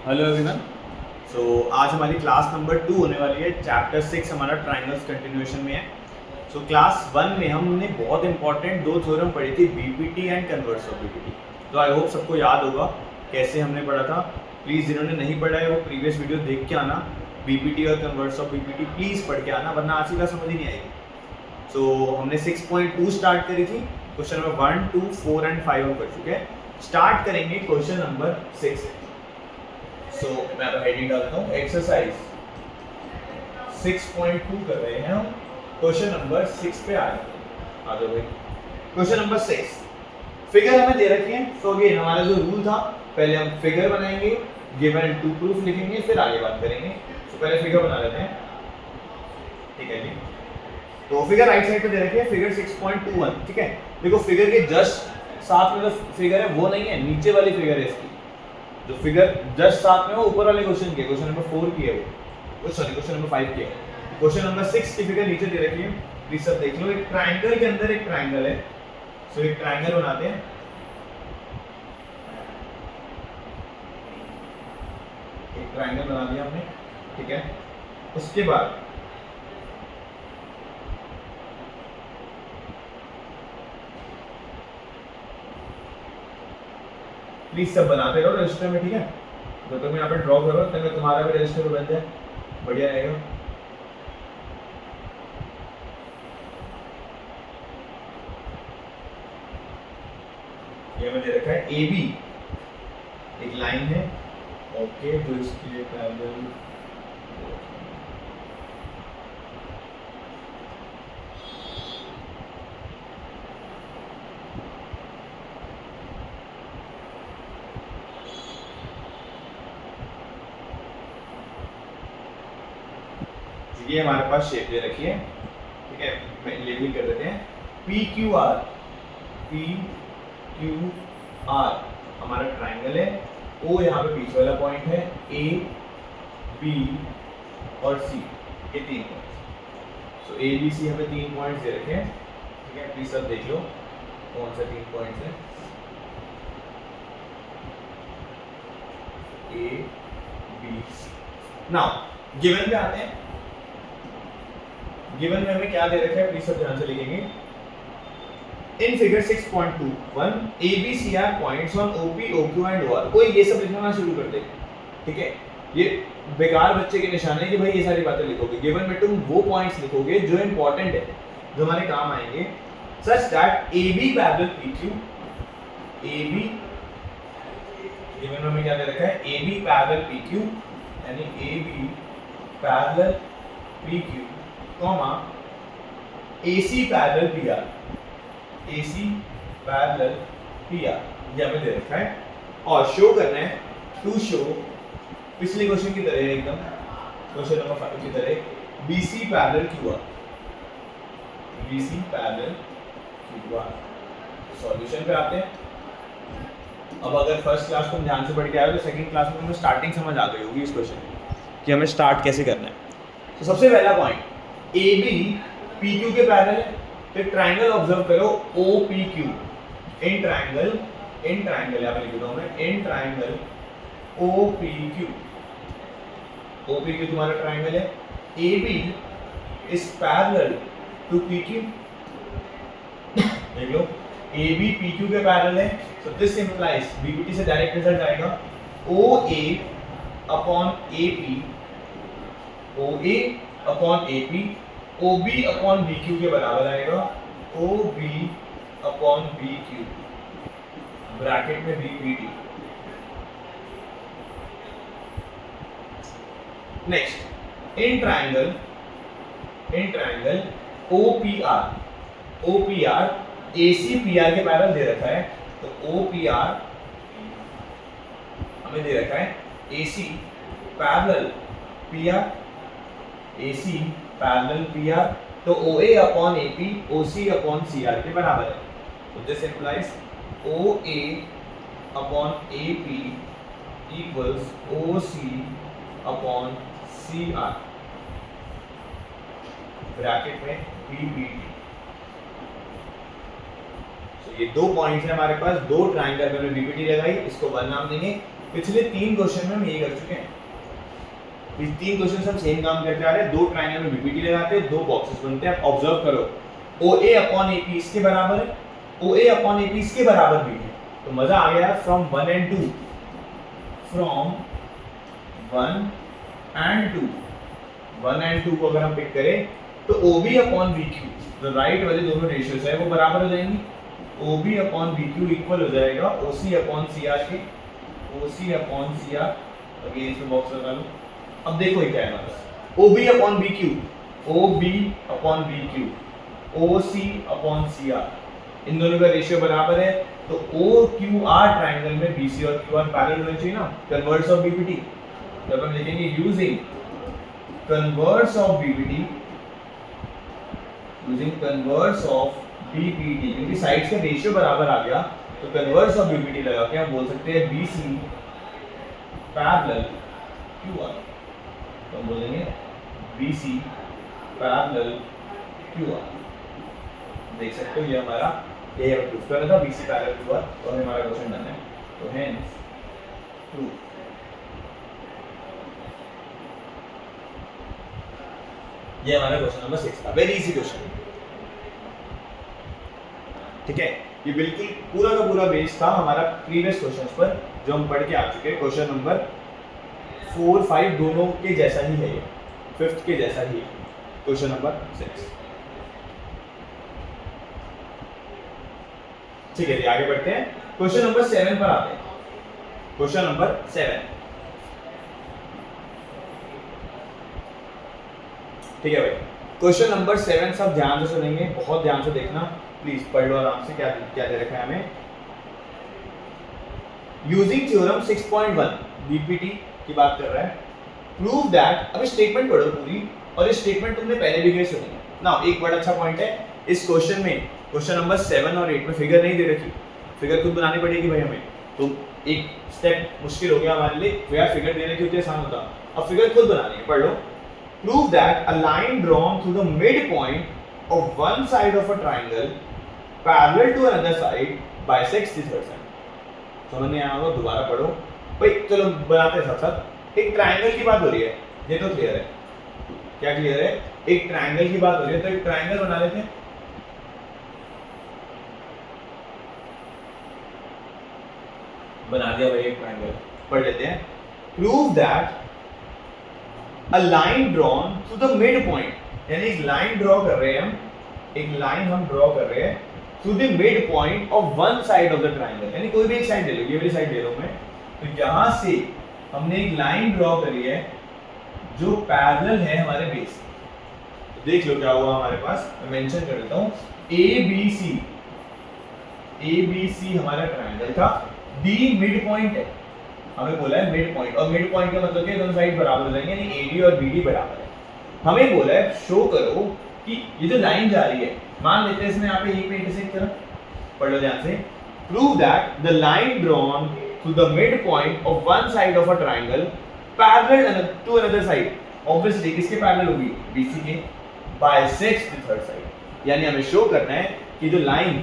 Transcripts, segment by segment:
Hello everyone. सो आज हमारी class number 2 होने वाली है। चैप्टर 6 हमारा ट्राइंगल्स कंटिन्यूएशन में है। सो क्लास 1 में हमने बहुत इंपॉर्टेंट दो थ्योरम पढ़ी थी, BPT and converse of BPT. तो आई होप सबको याद होगा कैसे हमने पढ़ा था। प्लीज़ जिन्होंने नहीं पढ़ा है वो प्रीवियस वीडियो देख के आना, बीपीटी और कन्वर्स ऑफ बीपीटी प्लीज़ पढ़ के आना, वरना आज की क्लास समझ ही नहीं आएगी। सो हमने 6.2 स्टार्ट करी थी, क्वेश्चन नंबर 1, 2, 4 एंड 5 हम कर चुके हैं। स्टार्ट करेंगे क्वेश्चन नंबर 6 से। सो मैं अब हेडिंग डालता हूँ, एक्सरसाइज 6.2 कर रहे हैं हम। क्वेश्चन नंबर 6 पे आ जाओ भाई। क्वेश्चन नंबर 6, फिगर हमें दे रखी है। सो अगेन हमारा जो रूल था, पहले हम फिगर बनाएंगे, गिवन टू प्रूफ लिखेंगे, फिर आगे बात करेंगे। तो पहले फिगर बना लेते हैं, ठीक है जी। तो फिगर राइट साइड पे दे रखी है, फिगर 6.21, ठीक है। देखो फिगर के जस्ट साथ में जो फिगर है वो नहीं है, नीचे वाली फिगर है इसकी। जो फिगर जस्ट साथ में वो ऊपर वाले क्वेश्चन की है, क्वेश्चन नंबर 4 की है वो, सॉरी क्वेश्चन नंबर 5 की है। क्वेश्चन नंबर 6 की फिगर नीचे दे रखी है, प्लीज सब देख लो। एक ट्रायंगल के अंदर एक ट्रायंगल है। सो एक ट्रायंगल बनाते हैं, एक ट्रायंगल बना दिया हमने, ठीक है। उसके बाद प्लीज सब बनाते रहो रजिस्टर में, ठीक है। जब तक मैं यहाँ पे ड्रॉ कर रहा हूँ तब तक तुम्हारा भी रजिस्टर बन जाए, बढ़िया रहेगा। ये मैंने रखा है ए बी, एक लाइन है, ओके, जो इसके लिए पैरेलल ये हमारे पास शेप दे रखी है, ठीक है। लेबलिंग कर देते हैं, P Q R, P Q R हमारा ट्राइंगल है। ओ यहाँ पे बीच वाला पॉइंट है, ए बी और सी, ये 3 पॉइंट्स। सो ए बी सी हमें 3 पॉइंट्स दे रखे हैं, ठीक है। प्लीज सब देख लो कौन से 3 पॉइंट्स हैं। A B C. Now given पे आते हैं। गिवन में हमें क्या दे रखा है, प्लीज सब ध्यान से लिखेंगे। In figure 6.21 ABCR points on OP, OQ and OR। कोई ये सब लिखना शुरू कर दे, ठीक है। ये बेकार बच्चे के निशान है कि भाई ये सारी बातें लिखोगे। गिवन में तुम वो पॉइंट्स लिखोगे जो इंपॉर्टेंट है, जो हमारे काम आएंगे। Such that AB parallel PQ, AB given में हमें क्या दे रखा है, AB पैरेलल PQ, यानी AB parallel PQ, comma AC parallel PR, AC parallel PR, ये हमें दे रखा है। और शो करना है, टू शो, पिछले क्वेश्चन की तरह एकदम, क्वेश्चन नंबर 5 की तरह, BC parallel QR, BC parallel QR। Solution पे आते हैं। अब अगर फर्स्ट क्लास तुम ध्यान से पढ़ के आए तो सेकंड क्लास में तुम्हें स्टार्टिंग समझ आ गई होगी इस क्वेश्चन की कि हमें स्टार्ट कैसे करना है। तो सबसे पहला पॉइंट, AB PQ के पैरेलल है, तो ट्रायंगल ऑब्जर्व करो OPQ। इन ट्रायंगल यहाँ पे लिख देता हूं मैं, इन ट्रायंगल OPQ, OPQ तुम्हारा ट्रायंगल है। AB is parallel to PQ, देख लो AB PQ के पैरेलल है। सो दिस इंप्लाइज, BPT से डायरेक्ट रिजल्ट आएगा, OA upon AP, OA upon AP, OB upon BQ के बराबर आएगा, OB अपॉन BQ, ब्रैकेट में BPT। Next, in triangle OPR, AC PR के पैरेलल दे रखा है। तो OPR हमें दे रखा है AC parallel PR, AC parallel PR, तो OA upon AP, OC upon CR के बराबर है। तो this implies OA upon AP equals OC upon CR, bracket में BPT। ये 2 पॉइंट्स हैं हमारे पास, 2 ट्रायंगल में बीपीटी लगाई, इसको 1 नाम देंगे। पिछले 3 क्वेश्चन में हम ये कर चुके हैं। ये 3 क्वेश्चन हम सेम काम करके आ रहे हैं, दो ट्रायंगल में बीपीटी लगाते हैं, दो बॉक्सेस बनते हैं। आप ऑब्जर्व करो, OA अपॉन AP इसके बराबर है, OA अपॉन AP इसके बराबर भी है। तो मजा आ गया। From 1 and 2, from 1 and 2, 1 and 2 को अगर हम पिक करें तो OB अपॉन BQ, जो राइट वाले दोनों रेशियोज है वो बराबर हो जाएंगी। OB अपॉन BQ इक्वल हो जाएगा OC अपॉन CR के, OC अपॉन CR। अगेन इसमें बॉक्स लगा लो। अब देखो ये क्या है हमारे पास, OB upon BQ, OB upon BQ, OC upon CR, इन दोनों का रेशियो बराबर है। तो OQR ट्रायंगल में BC और QR पैरेलल होने चाहिए ना, कन्वर्स ऑफ BPT। जब हम लिखेंगे using converse of BPT, using converse of BPT, क्योंकि साइड्स का रेशियो बराबर आ गया तो कन्वर्स ऑफ BPT लगा के हम बोल सकते हैं BC पैरेलल QR। तो हम बोलेंगे BC पैरेलल QR। देख सकते हो ये हमारा, ये हम प्रूफ कर रहा था BC पैरेलल QR, तो हमारा क्वेश्चन डन है। तो हेंस प्रूफ। ये हमारा क्वेश्चन नंबर 6 था, वेरी इजी क्वेश्चन। ठीक है, ये बिल्कुल पूरा का पूरा बेस था हमारा प्रीवियस क्वेश्चंस पर जो हम पढ़ के आ चुके हैं। क्वेश्चन नंबर 4, 5 दोनों के जैसा ही है, ये 5th के जैसा ही है क्वेश्चन नंबर 6। ठीक है, आगे बढ़ते हैं, क्वेश्चन नंबर 7 पर आते हैं। क्वेश्चन नंबर 7, ठीक है भाई। क्वेश्चन नंबर 7 सब ध्यान से सुनेंगे, बहुत ध्यान से देखना प्लीज, पढ़ लो आराम से। क्या क्या दे रखा है हमें, यूजिंग थ्योरम 6.1 बीपीटी की बात कर रहा है। प्रूव दैट, अब स्टेटमेंट पढ़ो पूरी, और इस स्टेटमेंट तुमने पहले भी गए सुनी है ना। एक बड़ा अच्छा पॉइंट है इस क्वेश्चन में, क्वेश्चन नंबर 7 और 8 में फिगर नहीं दे रखी, फिगर खुद बनानी पड़ेगी भाई हमें। तो एक स्टेप मुश्किल हो गया हमारे लिए, यार फिगर देने की होती आसान होता, अब फिगर खुद बनानी है, पढ़ लो। Prove that a line drawn through the mid point of one side of a triangle parallel to another side bisects the third side. समझ नहीं आया होगा, दोबारा पढ़ो भाई। चलो बनाते हैं साथ साथ। एक ट्राइंगल की बात हो रही है, ये तो क्लियर है। क्या क्लियर है, एक ट्राइंगल की बात हो रही है, तो एक ट्राइंगल बना लेते हैं। बना दिया भाई एक ट्राइंगल, पढ़ लेते हैं। Prove that a line drawn to the mid point, यानी एक लाइन ड्रॉ कर रहे हैं हम, एक लाइन हम ड्रॉ कर रहे हैं to the mid point of one side of the triangle, यानी कोई भी एक साइड ले लो, ये वाली साइड ले लो मैं। तो यहां से हमने एक लाइन ड्रॉ करी है जो पैरेलल है हमारे बेस। तो देख लो क्या हुआ हमारे पास, मैं मेंशन कर देता हूं। ABC हमारा ट्राइंगल था, D मिड पॉइंट है, हमें बोला है मिड पॉइंट, और मिड पॉइंट का मतलब क्या है, दोनों साइड बराबर हो जाएंगे, यानी AD और BD बराबर है। हमें बोला है शो करो कि ये जो लाइन जा रही है, मान लेते हैं इसमें यहाँ पे एक पे इंटरसेक्ट करा, पढ़ लो ध्यान से। Prove that the line drawn to the mid point of one side of a triangle parallel to another side, obviously किसके पैरेलल होगी, BC के, बाइसेक्ट्स द थर्ड साइड। यानी हमें शो करना है कि जो लाइन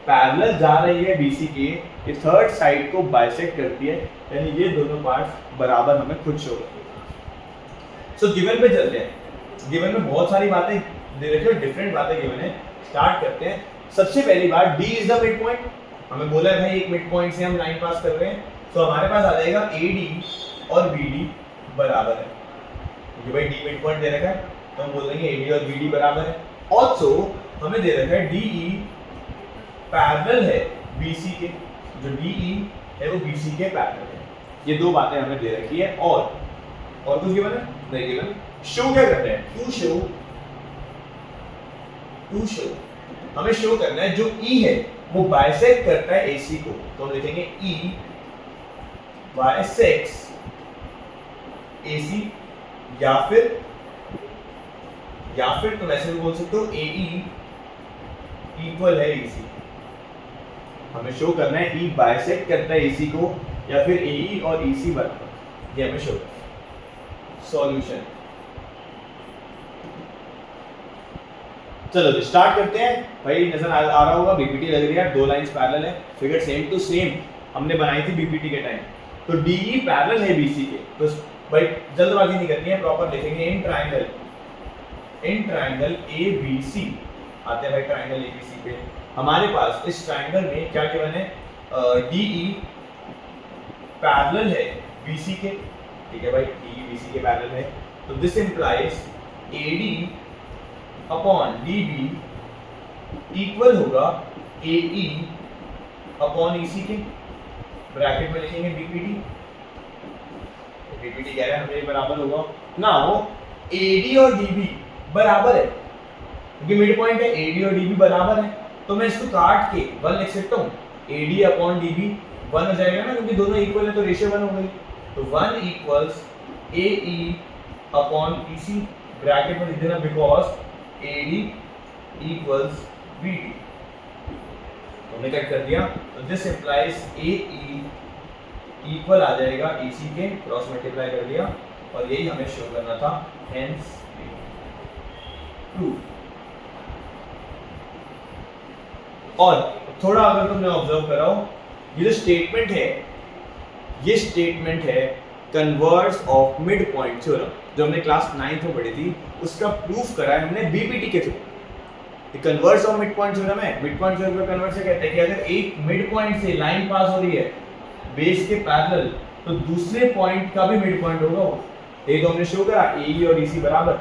पैरेलल जा रही है BC के, ये थर्ड साइड को बाइसेक्ट करती है, यानी ये दोनों पार्ट्स बराबर हमें खुद शो करते हैं। सो गिवन पे चलते हैं। गिवन में बहुत सारी बातें दे रखी है, डिफरेंट बातें गिवन है। स्टार्ट करते हैं। सबसे पहली बात, D is the mid point. हमें बोला है भाई एक मिड पॉइंट से हम लाइन पास कर रहे हैं, तो हमारे पास आ जाएगा AD और BD बराबर है, क्योंकि भाई D मिड पॉइंट दे रखा है, तो हम बोल देंगे AD और BD बराबर है। ऑल्सो हमें दे रखा है DE पैरेलल है BC के, जो DE है वो BC के पैरेलल है। ये दो बातें हमें दे रखी है, और कुछ गिवन है नहीं गिवन। शो क्या करते हैं, टू शो हमें शो करना है जो E है वो बाइसेक्ट करता है AC को, तो हम लिखेंगे E बाइसेक्ट्स AC, या फिर तुम ऐसे भी बोल सकते हो AE इक्वल है AC। हमें शो करना है E बाइसेक्ट करता है AC को, या फिर AE और EC बराबर, ये हमें शो करना है। सॉल्यूशन, चलो स्टार्ट करते हैं। भाई नजर आ रहा होगा बीपीटी लग रही है, दो लाइंस पैरेलल है, फिगर सेम टू सेम हमने बनाई थी बीपीटी के टाइम। तो DE पैरेलल है BC के, तो भाई जल्दबाजी नहीं करनी है, प्रॉपर लिखेंगे इन ट्राइंगल ABC आते हैं भाई ट्राइंगल ABC पे। हमारे पास इस ट्राइंगल में क्या गिवन है, DE पैरेलल है BC के, ठीक है भाई, DE BC के पैरेलल है, तो this implies AD upon DB equal होगा AE अपॉन EC के, ब्रैकेट में लिखेंगे BPD, BPD कह रहे हैं हमें बराबर होगा ना, वो AD और DB बराबर है, क्योंकि मिड पॉइंट है, AD और DB बराबर है, तो मैं इसको काट के 1 लिख सकता हूँ, AD अपॉन DB 1 हो जाएगा ना, क्योंकि दोनों इक्वल है तो रेशियो 1 हो गई, तो 1 equals AE upon EC, bracket में लिख देना बिकॉज AD इक्वल्स BD, तो हमने कट कर दिया, तो दिस इंप्लाइज AE इक्वल आ जाएगा EC के, क्रॉस मल्टीप्लाई कर दिया, और यही हमें शो करना था, हेंस ट्रू। और थोड़ा अगर तुमने ऑब्जर्व करा हो, ये जो स्टेटमेंट है, ये स्टेटमेंट है converse of mid point theorem, जो हमने क्लास 9th में पढ़ी थी, उसका प्रूफ करा है हमने BPT के थ्रू। ये converse of mid point theorem है, मिड पॉइंट थ्योरम का कन्वर्स कहते हैं कि अगर एक मिड पॉइंट से लाइन पास हो रही है बेस के पैरेलल, तो दूसरे पॉइंट का भी मिड पॉइंट होगा वो, ये तो हमने शो करा AE और EC बराबर,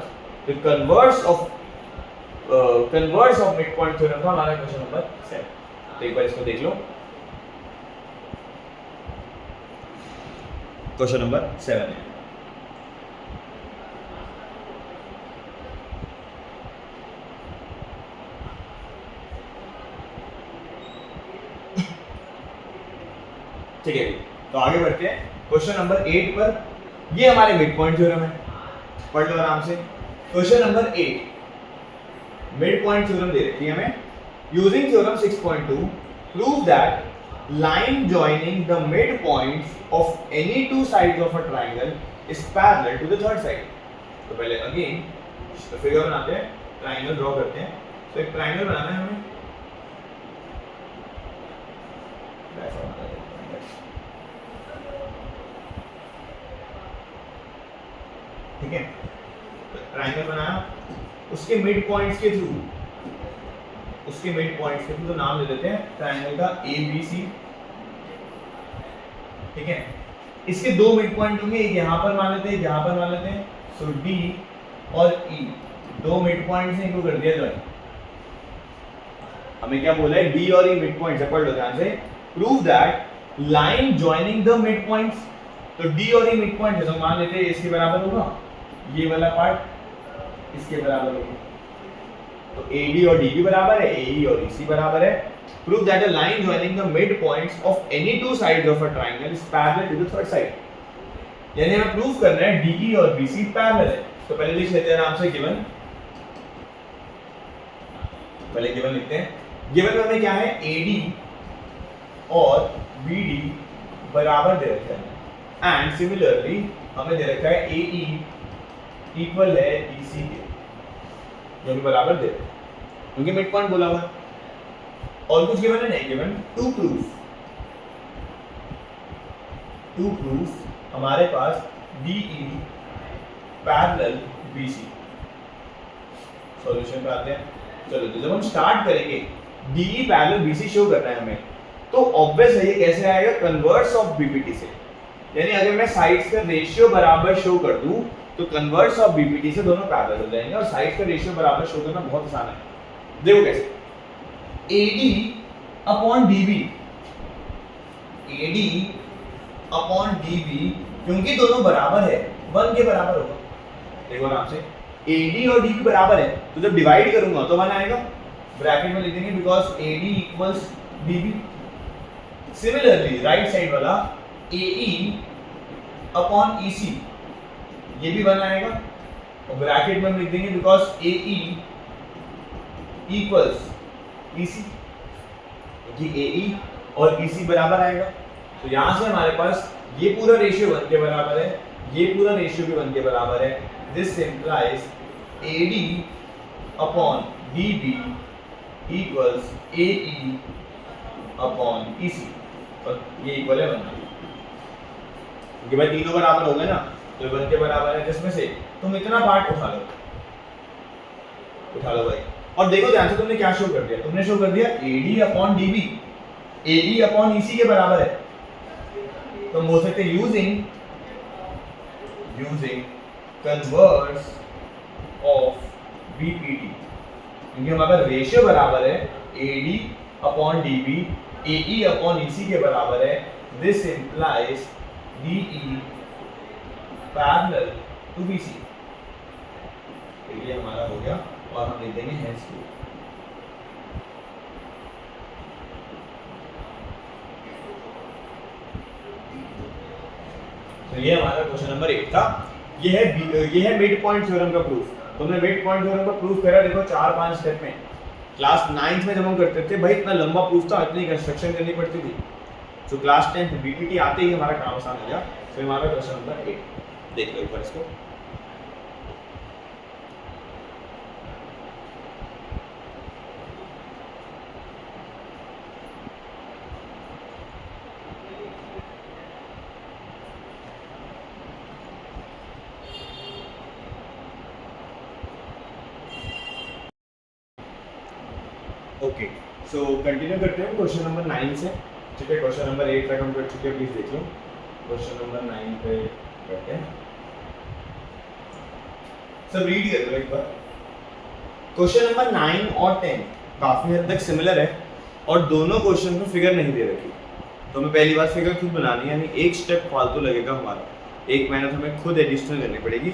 तो converse of mid point theorem था हमारा क्वेश्चन नंबर 7, तो एक बार इसको देख लो, क्वेश्चन नंबर 7 है। ठीक है, तो आगे बढ़ते हैं क्वेश्चन नंबर 8 पर। ये हमारे मिड पॉइंट थ्योरम है, पढ़ लो आराम से। Question number 8 mid point theorem दे रखी है हमें, using theorem 6.2 prove that line joining the mid points of any two sides of a triangle is parallel to the third side. तो पहले अगेन फिगर बनाते हैं, ट्रायंगल ड्रॉ करते हैं, तो एक ट्रायंगल बनाना है हमें, ठीक है, ट्रायंगल बनाया, उसके मिड पॉइंट्स के थ्रू, तो नाम दे देते हैं ट्रायंगल का ABC, ठीक है। इसके दो मिड पॉइंट होंगे, एक यहाँ पर मान लेते हैं, यहाँ पर मान लेते हैं, सो D और E दो मिड पॉइंट्स हैं, इनको कर दिया जॉइन। हमें क्या बोला है, D और E मिड पॉइंट्स है, पढ़ लो ध्यान से। Prove that line joining the mid points, तो D और E मिड पॉइंट है, तो मान लेते हैं इसके बराबर होगा, ये वाला पार्ट इसके बराबर होगा, तो AD और DB बराबर है, AE और EC बराबर है। Prove that a line joining the mid points of any two sides of a triangle is parallel to the third side, यानी हमें प्रूव करना है DE और BC पैरेलल है। तो पहले लिख लेते हैं आराम से गिवन, पहले गिवन लिखते हैं। गिवन में हमें क्या है, AD और BD बराबर दे रखा है, एंड सिमिलरली हमें दे रखा है AE इक्वल है EC के, जो भी बराबर दे रहे हैं, क्योंकि मिड पॉइंट बोला हुआ है। और कुछ गिवन है नहीं गिवन। टू प्रूफ हमारे पास DE पैरेलल BC, सॉल्यूशन पे आते हैं। चलो, तो जब हम स्टार्ट करेंगे DE पैरेलल BC शो करना है हमें, तो ऑब्वियस है ये कैसे आएगा, कन्वर्स ऑफ BPT से, यानी अगर मैं साइड्स का रेशियो बराबर शो कर दूं तो कन्वर्स ऑफ BPT से दोनों पैरेलल हो जाएंगे, और साइड्स का रेशियो बराबर शो करना बहुत आसान है। देखो कैसे, AD अपॉन DB, क्योंकि दोनों बराबर है 1 के बराबर होगा। देखो आराम से, AD और DB बराबर है, तो जब डिवाइड करूंगा तो 1 आएगा, ब्रैकेट में लिख देंगे because AD equals DB। Similarly right side वाला AE अपॉन EC, ये भी 1 आएगा, और ब्रैकेट में हम लिख देंगे बिकॉज AE इक्वल्स EC, क्योंकि AE और EC बराबर आएगा। तो यहां से हमारे पास ये पूरा रेशियो 1 के बराबर है, ये पूरा रेशियो भी 1 के बराबर है। This implies AD upon DB equals AE upon EC, और ये इक्वल है 1। क्योंकि भाई तीनों बराबर हो गए ना, तो 1 के बराबर है, जिसमें से तुम इतना पार्ट उठा लो भाई। और देखो ध्यान से, तुमने क्या शो कर दिया, तुमने शो कर दिया AD upon DB, AE upon EC के बराबर है। तो हम बोल सकते हैं यूजिंग कन्वर्स ऑफ BPT, क्योंकि हमारा रेशियो बराबर है AD upon DB, AE upon EC के बराबर है। This implies DE parallel to BC। तो ये हमारा हो गया, और हम लिख देंगे हेंस टू। तो ये हमारा क्वेश्चन नंबर 8 था। ये है मिड पॉइंट थ्योरम का प्रूफ। तुमने मिड पॉइंट थ्योरम का प्रूफ करा, देखो 4-5 स्टेप में। क्लास 9th में जब हम करते थे भाई, इतना लंबा प्रूफ था, इतनी कंस्ट्रक्शन करनी पड़ती थी। तो क्लास 10 बीपीटी आते ही हमारा काम आसान हो गया। तो हमारा क्वेश्चन नंबर 8 देख लो एक बार इसको। ओके, सो कंटिन्यू करते हैं क्वेश्चन नंबर 9 से। ठीक है, क्वेश्चन नंबर 8 तक हम कर चुके हैं, प्लीज देख लो। क्वेश्चन नंबर 9 पे करते हैं, सब रीड कर लो एक बार। क्वेश्चन नंबर 9 और 10 काफी हद तक सिमिलर है, और दोनों क्वेश्चन में फिगर नहीं दे रखी। तो हमें पहली बार फिगर खुद बनानी है, यानी एक स्टेप फालतू लगेगा हमारा, एक मेहनत हमें खुद एडिशनल करनी पड़ेगी।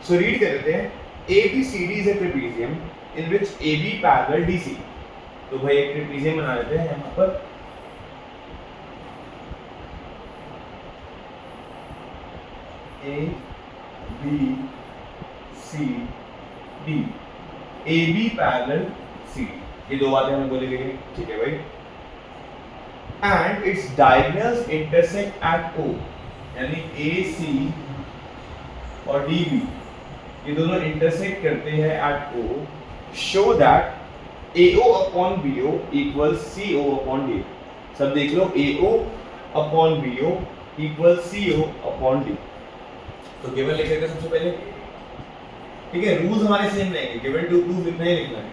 सो रीड कर लेते हैं। ABCD is a trapezium in which AB parallel DC। तो भाई एक ट्रेपेजियम बना लेते हैं यहाँ पर। ABCD, AB पैरेलल CD, ये दो बातें हमें बोली गई। ठीक है भाई। And it's diagonals intersect at O, यानी AC और DB ये दोनों इंटरसेक्ट करते हैं at O। Show that AO upon BO equals CO upon D। सब देख लो, AO upon BO equals CO upon D। तो गिवन लिख लेते हैं सबसे पहले। ठीक है, रूल्स हमारे सेम रहेंगे, गिवन टू प्रूफ इतना ही लिखना है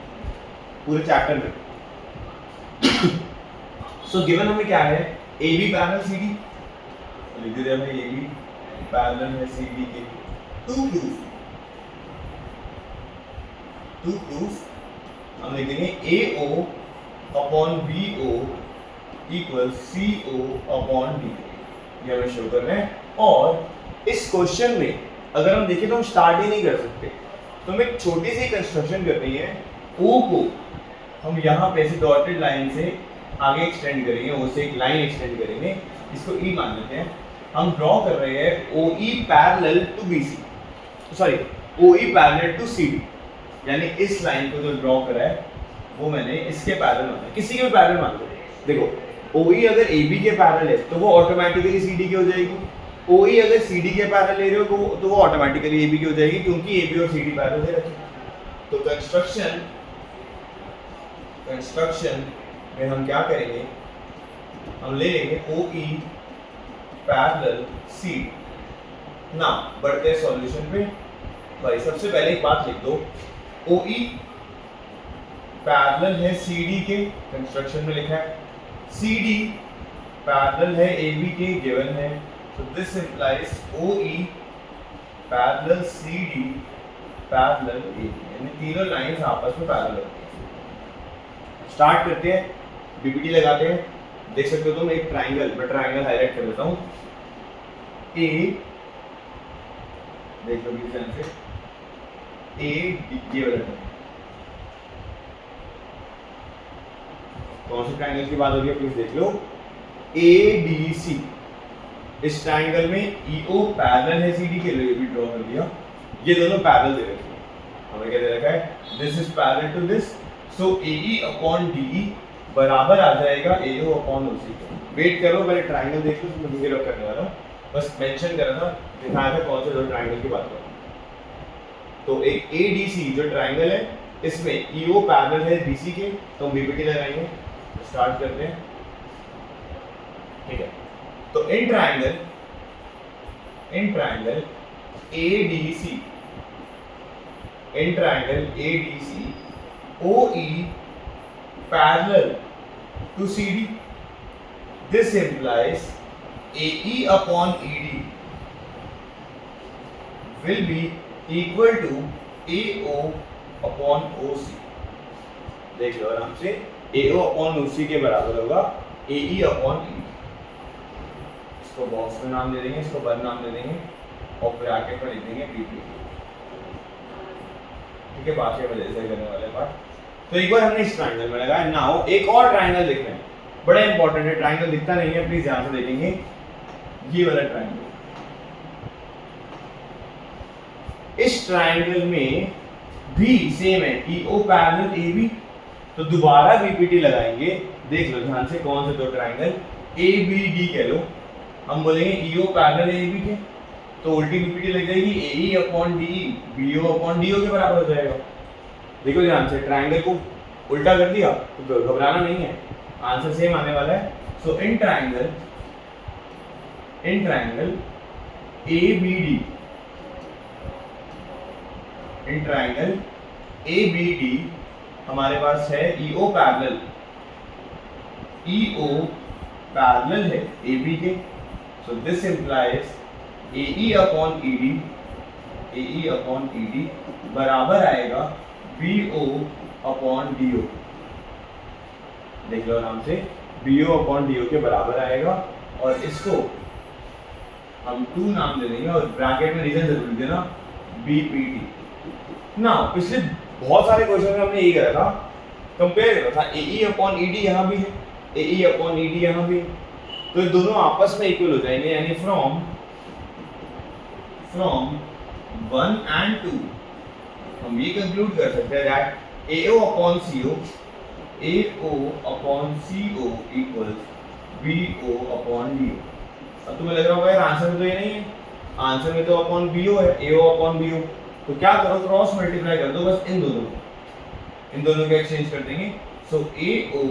पूरे चैप्टर में। सो गिवन हमें क्या है, AB पैरेलल CD, लिख देते हैं भाई AB पैरेलल है CD के। टू प्रूफ हम लिख देंगे AO upon BO equal CO upon D, ये हमें शो कर रहे हैं। और इस क्वेश्चन में अगर हम देखें तो हम स्टार्ट ही नहीं कर सकते, तो हमें एक छोटी सी कंस्ट्रक्शन करनी है। O को हम यहाँ पे ऐसे डॉटेड लाइन से आगे एक्सटेंड करेंगे, O से एक लाइन एक्सटेंड करेंगे, इसको E मान लेते हैं। हम ड्रॉ कर रहे हैं OE parallel to BC, sorry OE parallel to CD, यानी इस लाइन को जो ड्रॉ करा है वो मैंने इसके पैरेलल माना है, किसी के भी पैरेलल मान लो। देखो OE अगर AB के पैरेलल है तो वो ऑटोमेटिकली CD की हो जाएगी, OE अगर CD के पैरेलल ले रहे हो तो वो ऑटोमेटिकली AB की हो जाएगी, क्योंकि AB और CD पैरेलल दे रखे। तो कंस्ट्रक्शन में हम क्या करेंगे, हम ले लेंगे OE पैरेलल CD। ना बढ़ते हैं सॉल्यूशन पे। भाई सबसे पहले एक बात लिख दो, OE पैरेलल है CD के, कंस्ट्रक्शन में लिखा है। CD पैरेलल है AB के, गिवन है। तो this implies OE parallel CD parallel AB, यानी तीनों लाइंस आपस में पैरेलल होती हैं। स्टार्ट करते हैं, बीपीटी लगाते हैं। देख सकते हो तुम एक ट्रायंगल, मैं ट्रायंगल हाईलाइट कर देता हूँ। A देख लो बीच से AD, ये वाला कौन से ट्रायंगल की बात हो रही है, प्लीज देख लो। ADC, इस ट्रायंगल में EO पैरेलल है CD के, लिए भी ड्रॉ कर दिया। ये दोनों पैरेलल दे रखे हैं, हमें क्या दे रखा है, this is parallel to this. So AE upon DE बराबर आ जाएगा AO अपॉन OC के। वेट करो, मैंने ट्रायंगल देख लो, तो मुझे रख करने वाला हूँ, बस मेंशन करा था, दिखाया था कौन से दो ट्रायंगल की बात कर रहा हूँ। तो एक ADC जो ट्रायंगल है, इसमें EO पैरेलल है BC के, तो हम बीपीटी लगाएंगे। स्टार्ट करते हैं। ठीक है, तो in triangle in triangle ADC, in triangle ADC, OE parallel to CD. This implies AE upon ED will be equal to AO upon OC. देख लो आराम से, AO upon OC के बराबर होगा AE upon ED. इसको बॉक्स में नाम दे देंगे, इसको वन नाम दे देंगे और ब्रैकेट में लिख देंगे PP. ठीक है, बाकी वजह से करने वाले पार्ट. तो एक बार हमने इस ट्रायंगल में लगाया. नाउ एक और ट्रायंगल देखना है, बड़ा इंपॉर्टेंट है. ट्रायंगल दिखता नहीं है, प्लीज ध्यान से देखेंगे. ये वाला ट्रायंगल, इस ट्रायंगल में भी सेम है, EO पैरेलल AB. तो दोबारा BPT लगाएंगे. देख लो ध्यान से, कौन से दो ट्रायंगल, ABD कह लो. हम बोलेंगे EO पैरेलल AB के, तो उल्टी BPT लग जाएगी AE upon DE, BO upon DO के बराबर हो जाएगा. देखो ध्यान से, ट्रायंगल को उल्टा कर दिया तो घबराना नहीं है, आंसर सेम आने वाला है. So in triangle ABD, in triangle ABD हमारे पास है EO पैरेलल, EO पैरेलल है AB के. So this implies AE upon ED, AE upon ED बराबर आएगा BO अपॉन DO. देख लो आराम से, BO अपॉन DO के बराबर आएगा. और इसको हम 2 नाम दे देंगे और ब्रैकेट में रीजन जरूर देना, BPT. ना पिछले बहुत सारे क्वेश्चन में हमने यही करा था, कंपेयर करा था. AE अपॉन ED यहाँ भी है, AE अपॉन ED यहाँ भी है, तो ये दोनों आपस में इक्वल हो जाएंगे. यानी फ्रॉम 1 and 2 हम ये कंक्लूड कर सकते हैं that AO upon CO equals BO upon DO. अब तुम्हें लग रहा होगा यार आंसर में तो ये नहीं है, आंसर में तो अपॉन BO है, AO अपॉन BO. तो क्या करो, क्रॉस मल्टीप्लाई कर दो बस इन दोनों का एक्सचेंज कर देंगे. सो AO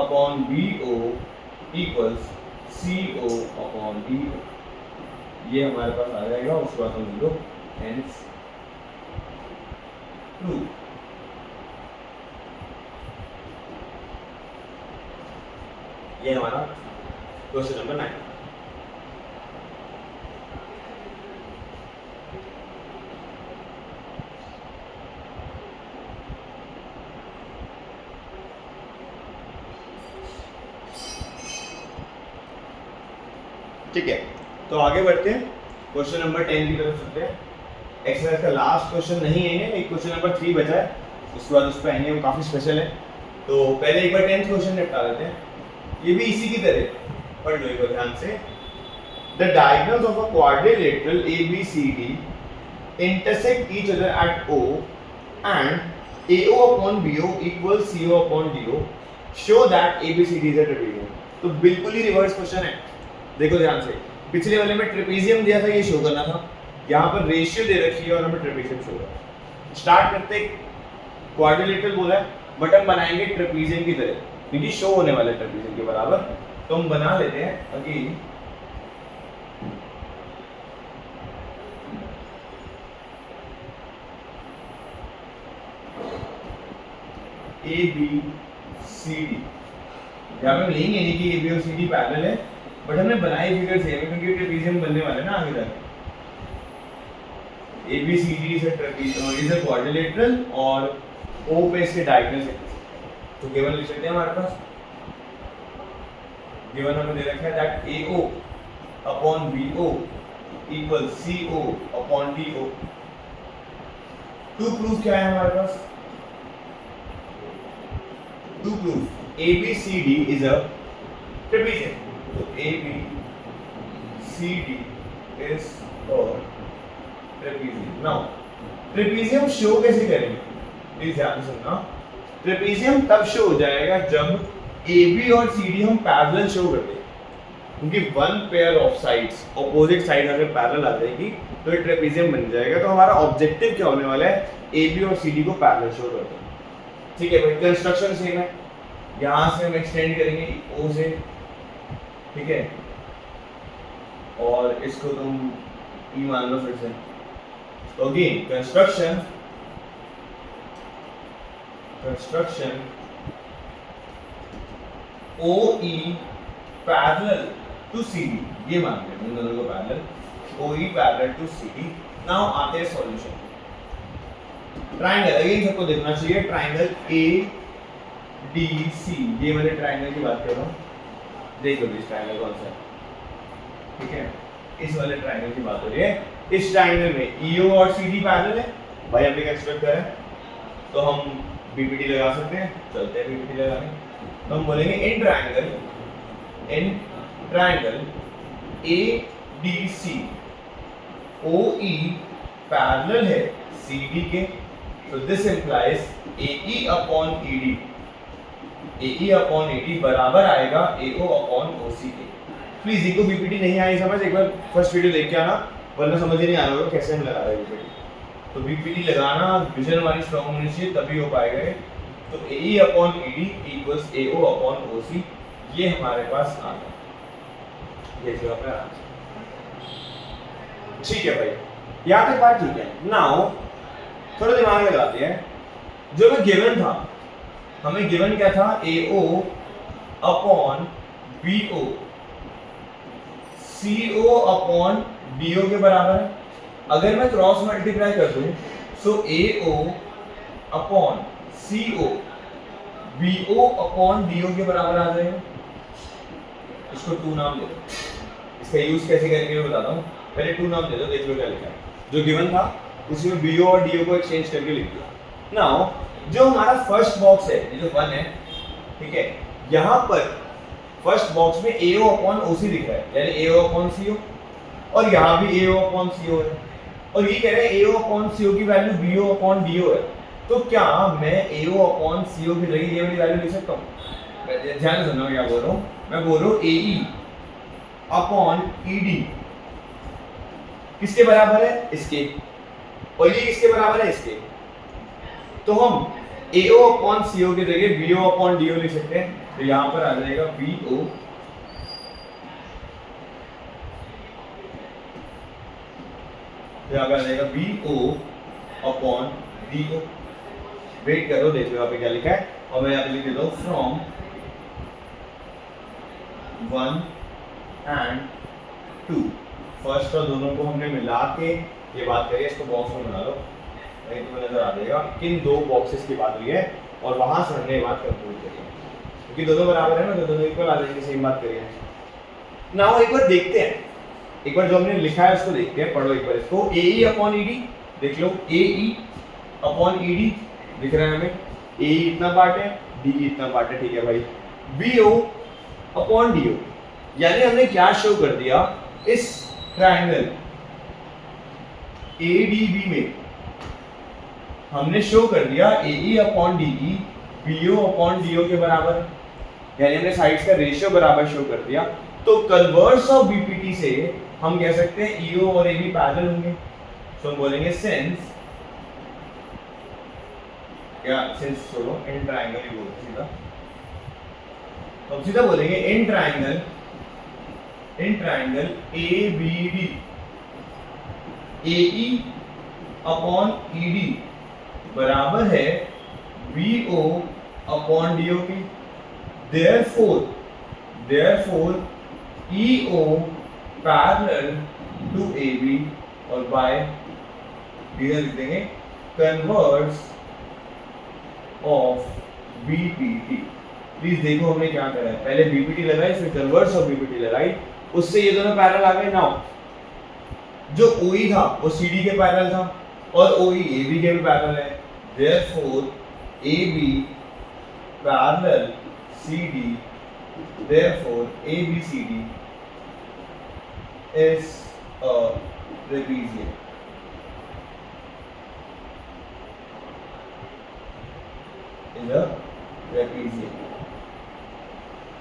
upon BO equals CO upon DO. ये हमारे पास आ जाएगा. उसके बाद हम लिख दो हेंस ट्रू. ये हमारा क्वेश्चन नंबर 9. ठीक है, तो आगे बढ़ते हैं, क्वेश्चन नंबर 10 की तरफ चलते हैं. एक्सरसाइज का लास्ट क्वेश्चन नहीं है, एक क्वेश्चन नंबर 3 बचा है, उसके बाद उस पर आएंगे, वो काफी स्पेशल है. तो पहले एक बार 10th क्वेश्चन निपटा लेते हैं. ये भी इसी की तरह पढ़ लो एक बार ध्यान से. The diagonals of a quadrilateral ABCD intersect each other at O and AO upon BO equals CO upon DO. Show that ABCD is a trapezium. तो बिल्कुल ही रिवर्स क्वेश्चन है. देखो ध्यान से, पिछले वाले में ट्रेपेजियम दिया था, ये शो करना था. यहाँ पर रेशियो दे रखी है और हमें ट्रेपेजियम शो करना है. स्टार्ट करते क्वाड्रिलेटरल बोला है, बट हम बनाएंगे ट्रेपेजियम की तरह, क्योंकि शो होने वाला है ट्रेपेजियम के बराबर. तो हम बना लेते हैं अगेन ABCD. यहाँ पे हम लेंगे नहीं कि AB और CD पैरेलल है, बट हमने बनाई फिगर सेम है क्योंकि ट्रेपेजियम बनने वाला है ना आगे तक. ABCD इज अ क्वाड्रिलेटरल और O पे इसके डायगोनल्स है. तो गिवन लिख सकते हैं हमारे पास. गिवन हमें दे रखा है that AO upon BO equals CO upon DO. To proof क्या है हमारे पास? To prove ABCD is a trapezium. तो ABCD is a trapezium. Now trapezium show कैसे करेंगे, प्लीज ध्यान से सुनना. ट्रेपेजियम तब शो हो जाएगा जब AB और CD हम पैरेलल शो कर दें, क्योंकि one pair of sides, opposite side अगर पैरेलल आ जाएगी तो ये ट्रेपेजियम बन जाएगा. तो हमारा ऑब्जेक्टिव क्या होने वाला है, AB और CD को पैरेलल शो कर दें. ठीक है भाई, कंस्ट्रक्शन सेम है. यहाँ से हम एक्सटेंड करेंगे O से, ठीक है. और इसको तुम ई मान लो फिर से। तो again construction O E parallel to C D, ये मान लेते हैं दोनों को parallel, O E parallel to C D. Now आते हैं सॉल्यूशन। ट्राइंगल अगेन सबको देखना चाहिए, ट्राइंगल ए डी सी, ये वाले ट्राइंगल की बात कर रहा हूँ, देख लो इस ट्राइंगल कौन सा है, ठीक है, इस वाले ट्राइंगल की बात हो रही है। इस ट्राइंगल में ईओ और सीडी पैरेलल है, भाई हम एक्सपेक्ट करें तो हम बीपीटी लगा सकते हैं, चलते हैं बीपीटी लगाने। तो हम बोलेंगे in triangle A D C O E parallel है सी डी के, तो this implies A E upon E D, A E upon A D बराबर आएगा ए ओ अपॉन ओ सी के। प्लीज इनको बीपीटी नहीं आई समझ, एक बार फर्स्ट वीडियो देख के आना, वरना समझ ही नहीं आ रहा होगा कैसे हम लगा रहे हैं बीपीटी। तो बीपीटी लगाना, विजन हमारी स्ट्रांग होनी चाहिए तभी हो पाएगा ये। तो A E upon E D equals A O upon O C, ये हमारे पास आ गया, ये जो अपना आंसर। ठीक है भाई, यहाँ तक बात ठीक है। नाउ थोड़ा दिमाग लगाते हैं, जो हमें गिवन था, हमें गिवन क्या था, A O upon B O C O upon D O के बराबर है। अगर मैं क्रॉस मल्टीप्लाई कर दूं so A O upon C O B O upon D O के बराबर आ जाएगा। इसको टू नाम दे दो, इसका यूज कैसे करेंगे मैं बताता हूँ, पहले टू नाम दे दो, देख लो क्या लिखा है। जो गिवन था उसमें बी ओ और डी ओ को एक्सचेंज करके लिख दिया। नाउ जो हमारा फर्स्ट बॉक्स है, ये जो 1 है, ठीक है, यहाँ पर फर्स्ट बॉक्स में ए ओ अपॉन ओ सी दिख रहा है, यानी ए ओ अपॉन सी ओ, और यहाँ भी ए ओ अपॉन सी ओ है, और ये कह रहे हैं ए ओ अपॉन सी ओ की value B O upon D O है। तो क्या मैं ए ओ अपॉन सी ओ की जगह ये वाली वैल्यू लिख सकता हूँ? ध्यान से सुनो क्या बोल रहा हूँ, मैं बोल रहा हूँ ए ई अपॉन ई डी किसके बराबर है, इसके, और ये किसके बराबर है, इसके। तो हम ए ओ अपॉन सी ओ की जगह B O upon D O लिख सकते हैं। तो यहां पर आ जाएगा बी ओ यहाँ पे आ जाएगा B O upon D O. Wait करो, देखो यहाँ पे क्या लिखा है, और मैं यहाँ पे लिख देता हूँ फ्रॉम 1 एंड 2। फर्स्ट और दोनों को हमने मिला के ये बात करी है, इसको बॉक्स में बना लो, नहीं तुम्हें नजर आ जाएगा किन दो बॉक्सेस की बात हुई है, और वहां से हमने बात कंक्लूड करी है, क्योंकि दोनों बराबर है ना, तो दोनों इक्वल आ जाएंगे, सेम बात करी है। नाउ एक बार देखते हैं, एक बार जो हमने लिखा है उसको देखते हैं, पढ़ो एक बार इसको। ए ई अपॉन ई डी देख लो, ए ई अपॉन ई डी दिख रहा है हमें, ए ई इतना पार्ट है, डी इतना पार्ट है, ठीक है भाई। B O upon D O, यानी हमने क्या शो कर दिया, इस ट्राइंगल ए डी बी में हमने शो कर दिया A E upon D E B O upon D O के बराबर, यानी हमने साइड्स का रेशियो बराबर शो कर दिया। तो कन्वर्स ऑफ बीपीटी से हम कह सकते हैं ईओ और ए बी पैरेलल होंगे, तो हम बोलेंगे सिंस, या सिंस छोड़ो, इन ट्राइंगल ही बोलो सीधा, तो हम सीधा बोलेंगे in triangle A B D A E upon E D बराबर है B O upon D O के। Therefore E O parallel to A B, और बाय इधर लिख देंगे कन्वर्स ऑफ बीपीटी। प्लीज देखो हमने क्या करा है, पहले बीपीटी लगाई, फिर कन्वर्स ऑफ बीपीटी लगाई, उससे ये दोनों पैरेलल आ गए। नाउ जो ओई था वो सीडी के पैरेलल था, और ओई एबी के भी पैरेलल है, therefore AB parallel CD, therefore ABCD is a trapezium।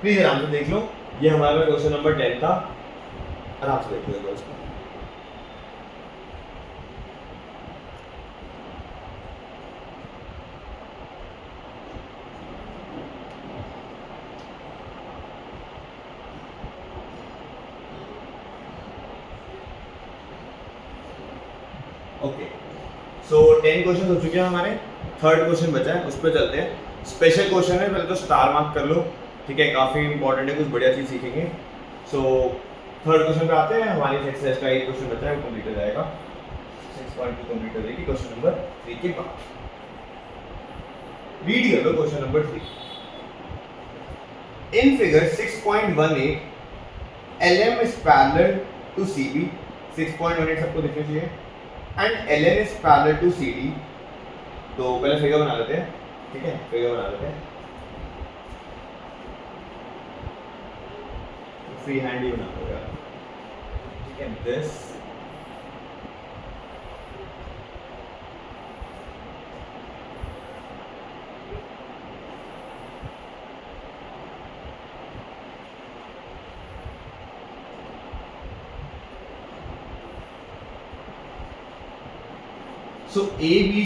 Please आराम से देख लो, ये हमारा क्वेश्चन नंबर 10 था, आराम से देख लो इसको। ओके, सो 10 क्वेश्चन हो चुके हैं हमारे, थर्ड क्वेश्चन बचा है, उस पर चलते हैं। स्पेशल क्वेश्चन है, पहले तो स्टार मार्क कर लो, ठीक है, काफ़ी इंपॉर्टेंट है, कुछ बढ़िया चीज़ सीखेंगे। सो थर्ड क्वेश्चन पे आते हैं। हमारी एक्सरसाइज का एक क्वेश्चन बचा है, वो कंप्लीट हो जाएगा, 6.2 कंप्लीट हो जाएगी क्वेश्चन नंबर 3 के बाद। रीड कर लो question number 3। In figure 6.18 LM is parallel to CB, 6.18 सबको दिखना चाहिए, and LN is parallel to CD। तो पहले फिगर बना लेते हैं, ठीक है, फिगर बना लेते हैं, फ्री हैंड ही बना लो यार, ठीक है। दिस सो ए बी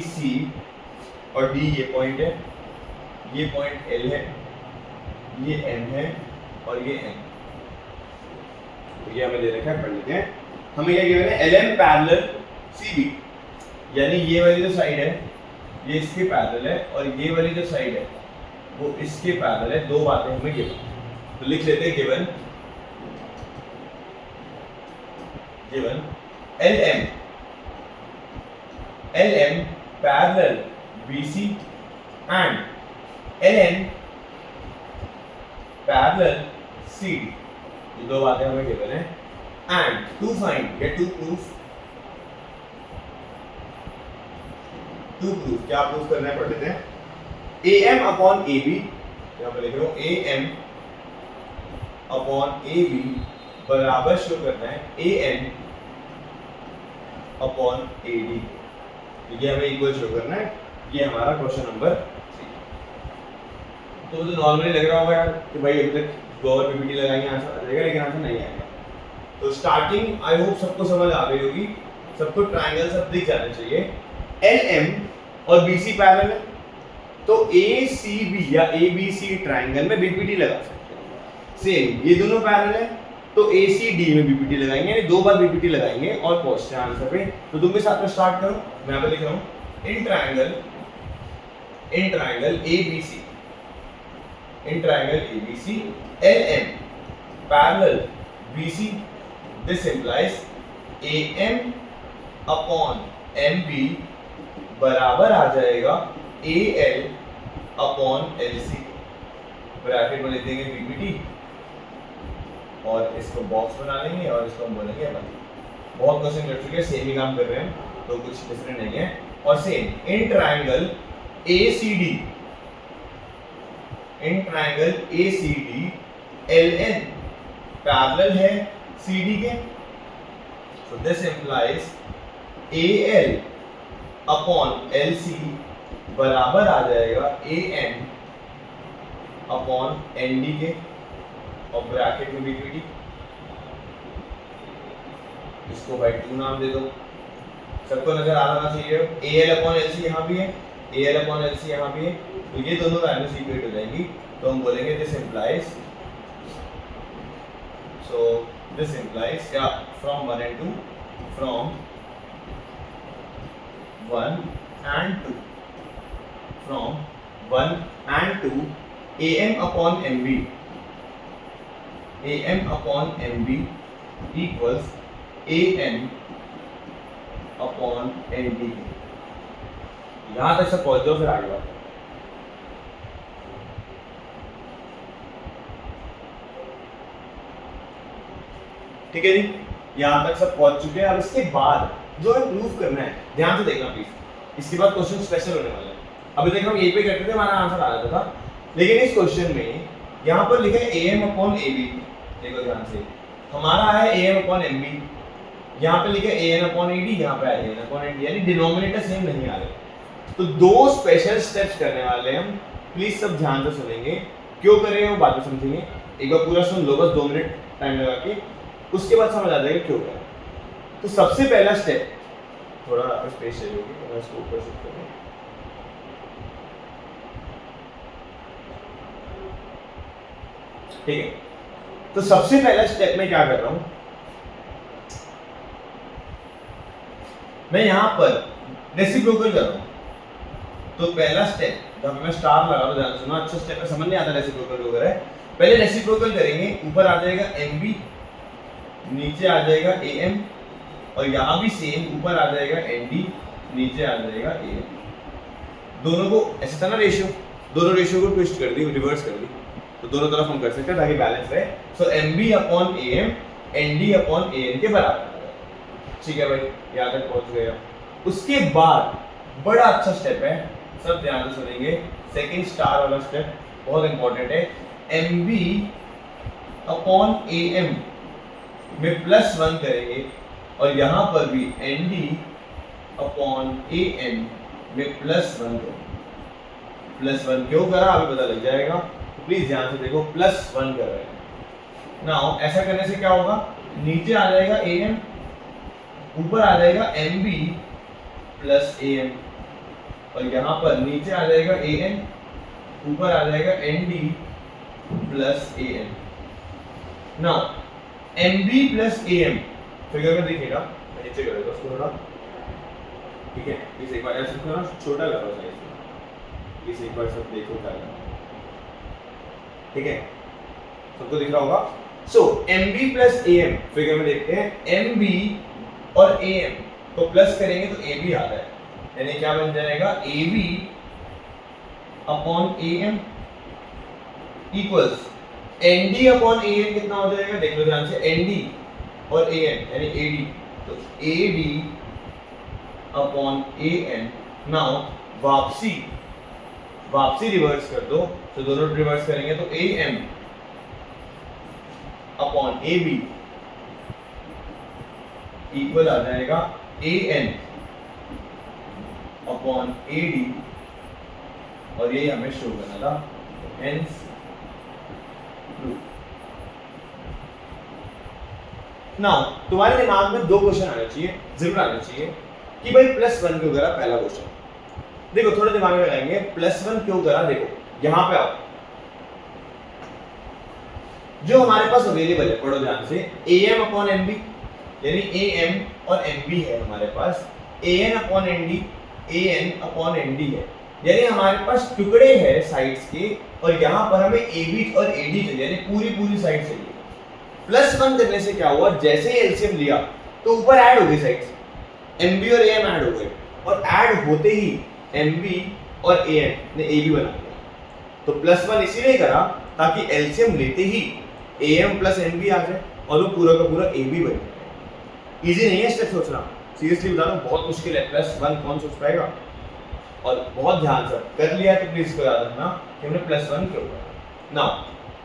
सी और डी ये पॉइंट है, ये पॉइंट एल है, ये एम है और ये एम, तो ये हमें दे रखा है, पढ़ लेते हैं। हमें क्या गिवन है, L M parallel C B, यानी ये वाली जो साइड है ये इसके पैरेलल है और ये वाली जो साइड है वो इसके पैरेलल है। दो बातें हमें गिवन, तो लिख लेते हैं given L M parallel B C and L N parallel C D, ये दो बातें हमें गिवन है। एंड टू फाइंड या टू प्रूफ क्या प्रूफ करना है, पढ़ लेते हैं। A M upon A B, यहाँ पे लिख रहा हूँ A M upon A B बराबर शो करना है A N upon A D, ये हमें इक्वल शो करना है। ये हमारा क्वेश्चन नंबर 3। तो मुझे नॉर्मली लग रहा होगा यार कि भाई अभी तक गौर पीपीटी लगाएंगे आंसर आ जाएगा, लेकिन आंसर नहीं आएगा। तो स्टार्टिंग आई होप सबको समझ आ गई होगी, सबको ट्रायंगल सब दिख जाने चाहिए। एल एम और बी सी पैरेलल है, तो ए सी बी या ए बी सी ट्रायंगल में बीपीटी लगा सकते हैं। सेम ये दोनों पैरेलल है, तो ए सी डी में बीपीटी लगाएंगे, यानी दो बार बीपीटी लगाएंगे और पहुंचते हैं आंसर पे। तो तुम भी साथ में स्टार्ट करो, मैं यहाँ पे लिख रहा हूँ in triangle A B C, in triangle A B C L M parallel B C, this implies A M upon M B बराबर आ जाएगा A L upon L C, bracket में लिख देंगे बीपीटी और इसको बॉक्स बना लेंगे और इसको हम बोलेंगे अपन। बहुत क्वेश्चन कर चुके हैं, सेम ही काम कर रहे हैं, तो कुछ डिफरेंट नहीं है। और same in triangle A C D, in triangle A C D L N parallel है सी डी के, so this implies AL upon LC बराबर आ जाएगा AN अपॉन ND के, और ब्रैकेट में BPD, इसको भाई 2 नाम दे दो, सबको नजर आ जाना चाहिए। AL अपॉन LC यहाँ भी है, AL अपॉन LC यहाँ भी है, तो ये दोनों वैल्यूज इक्वल हो जाएंगी। तो हम बोलेंगे this implies, so this implies from 1 and 2, from 1 and 2, from 1 and 2 AM upon MB, AM upon MB equals AN upon ND। यहाँ तक सब पहुँच जाओ, फिर आगे बात। ठीक है जी, यहाँ तक सब पहुंच चुके हैं। अब इसके बाद जो हमें प्रूफ करना है, ध्यान से देखना प्लीज, इसके बाद क्वेश्चन स्पेशल होने वाला है। अभी तक हम ये पे करते थे, हमारा आंसर आ जाता था, लेकिन इस क्वेश्चन में यहाँ पर लिखा है AM अपॉन AB, देखो ध्यान से, हमारा है AM अपॉन MB, यहाँ पे लिखा है AN अपॉन AD, यहाँ पे है AN अपॉन AD, यानी डिनोमिनेटर सेम नहीं आ रहे। तो दो स्पेशल स्टेप्स करने वाले हम, प्लीज सब ध्यान से सुनेंगे, क्यों कर रहे हैं वो बातें समझेंगे। एक बार पूरा सुन लो, बस 2 मिनट टाइम लगा के, उसके बाद समझ आ जाएगा क्यों करें। तो सबसे पहला स्टेप, थोड़ा स्पेस चाहिए होगी, मैं इसको ऊपर शिफ्ट करूँ, ठीक है। तो सबसे पहला स्टेप में क्या कर रहा हूँ, मैं यहाँ पर रेसिप्रोकल कर रहा हूँ, तो पहला स्टेप जब मैं स्टार लगा रहा हूँ, ध्यान सुनो, अच्छा स्टेप समझ नहीं आता रेसिप्रोकल वगैरह है। पहले रेसिप्रोकल करेंगे, ऊपर आ जाएगा MB, नीचे आ जाएगा AM, और यहाँ भी सेम, ऊपर आ जाएगा ND, नीचे आ जाएगा AM। दोनों को ऐसा था ना रेशियो, दोनों रेशियो को ट्विस्ट कर दी, रिवर्स कर दी, तो दोनों तरफ हम कर सकते हैं ताकि बैलेंस रहे। सो MB upon AM ND upon AN के बराबर। ठीक है भाई, यहाँ तक पहुंच गए। उसके बाद बड़ा अच्छा स्टेप है, सब ध्यान से सुनेंगे, सेकंड स्टार वाला स्टेप बहुत इंपॉर्टेंट है। MB अपॉन AM में +1 करेंगे, और यहाँ पर भी ND अपॉन AN में +1 करेंगे। +1 क्यों करा अभी पता लग जाएगा, तो प्लीज ध्यान से देखो, +1 कर रहे हैं। नाउ ऐसा करने से क्या होगा, नीचे आ जाएगा AM, ऊपर आ जाएगा MB प्लस AM, और यहाँ पर नीचे आ जाएगा AN, ऊपर आ जाएगा ND plus AM। Now MB plus AM figure में देखिएगा, मैं नीचे करेगा उसको थोड़ा, ठीक है, इस एक बार ऐसे थोड़ा छोटा करो साइज, इस एक बार सब देखो क्या है, ठीक है, सबको दिख रहा होगा। सो MB प्लस AM फिगर में देखते हैं, MB और AM को प्लस करेंगे तो AB आता है, यानी क्या बन जाएगा, AB upon AM equals ND upon AN कितना हो जाएगा, देख लो ध्यान से, ND और AN यानी AD, तो AD अपॉन AN। नाउ वापसी रिवर्स कर दो, तो दोनों रिवर्स करेंगे तो AM अपॉन AB इक्वल आ जाएगा AN अपॉन AD, और ये हमें शो करना था, हेंस ट्रू। नाउ तुम्हारे दिमाग में दो क्वेश्चन आना चाहिए, जरूर आना चाहिए, कि भाई +1 क्यों करा, पहला क्वेश्चन देखो, थोड़ा दिमाग में लगाएंगे, +1 क्यों करा। देखो यहां पे आओ, जो हमारे पास अवेलेबल है, पढ़ो ध्यान से, AM अपॉन MB, यानी AM और MB है हमारे पास, AN upon ND, AN upon ND है, यानी हमारे पास टुकड़े हैं साइड्स के, और यहाँ पर हमें AB और AD चाहिए, यानी पूरी साइड चाहिए। +1 करने से क्या हुआ, जैसे ही एलसीएम लिया तो ऊपर ऐड हो गई साइड्स, MB और AM ऐड हो गए, और ऐड होते ही MB और AN ने AB बना दिया। तो +1 इसीलिए करा ताकि एलसीएम लेते ही AM प्लस MB आ जाए और वो पूरा का पूरा AB बन जाए। इजी नहीं है स्टेप सोचना, सीरियसली बता रहा हूँ, बहुत मुश्किल है, +1 कौन सोच पाएगा। और बहुत ध्यान से कर लिया तो प्लीज इसको याद रखना कि हमने +1 क्यों करा। नाउ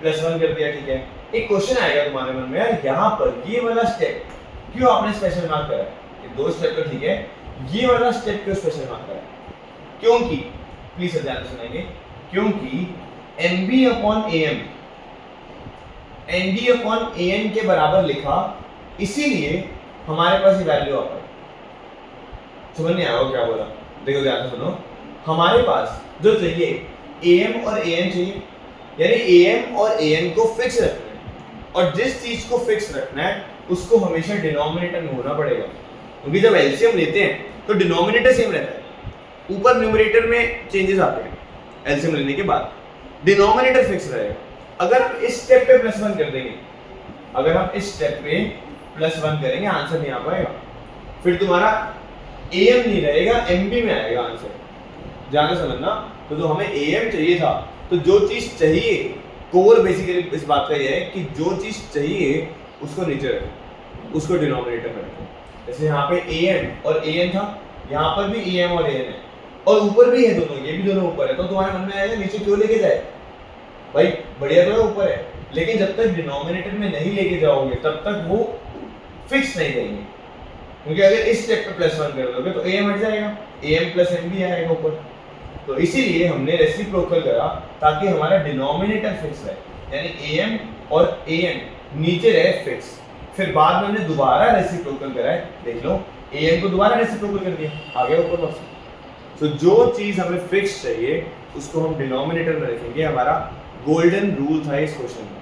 +1 कर दिया, ठीक है, एक क्वेश्चन आएगा तुम्हारे मन में, यार यहाँ पर ये वाला स्टेप क्यों आपने स्पेशल मार्क करा है, ये दो स्टेप तो ठीक है, ये वाला स्टेप क्यों स्पेशल मार्क करा है, क्योंकि प्लीज ध्यान से सुनेंगे, क्योंकि MB upon AM ND upon AN के बराबर लिखा, इसीलिए हमारे पास ये वैल्यू आ पाई। समझ नहीं आया क्या बोला, देखो ध्यान से सुनो, हमारे पास जो चाहिए AM और AN चाहिए, यानी AM और AN को फिक्स रखना है, और जिस चीज को फिक्स रखना है उसको हमेशा डिनोमिनेटर में होना पड़ेगा, क्योंकि जब एलसीएम लेते हैं तो डिनोमिनेटर सेम रहता है, ऊपर न्यूमरेटर में चेंजेस आते हैं, एलसीएम लेने के बाद डिनोमिनेटर फिक्स रहेगा। अगर हम इस स्टेप पे +1 कर देंगे, अगर हम इस स्टेप पे +1 करेंगे, आंसर नहीं आ पाएगा, फिर तुम्हारा AM नहीं रहेगा, MB में आएगा आंसर, ध्यान से समझना। तो जो हमें AM चाहिए था, तो जो चीज चाहिए, कोर बेसिकली इस बात का ये है कि जो चीज चाहिए उसको नीचे रखो, उसको डिनोमिनेटर में रखो। जैसे यहाँ पे AM और AN था, यहाँ पर भी AM और AN है, और ऊपर भी है दोनों, ये भी दोनों ऊपर है, तो तुम्हारे मन में आएगा नीचे क्यों लेके जाए भाई, बढ़िया तो है ऊपर है, लेकिन जब तक डिनोमिनेटर में नहीं लेके जाओगे तब तक वो फिक्स नहीं रहेंगे, क्योंकि अगर इस स्टेप पे +1 कर दोगे तो AM हट जाएगा, AM प्लस MB आएगा ऊपर। तो इसीलिए हमने रेसिप्रोकल करा ताकि हमारा डिनोमिनेटर फिक्स रहे, यानी AM और AN नीचे रहे फिक्स। फिर बाद में हमने दोबारा रेसिप्रोकल करा है, देख लो AM को दोबारा रेसिप्रोकल कर दिया, आ गया ऊपर वापस। तो जो चीज हमें फिक्स चाहिए उसको हम डिनोमिनेटर में रखेंगे, हमारा गोल्डन रूल था इस क्वेश्चन में,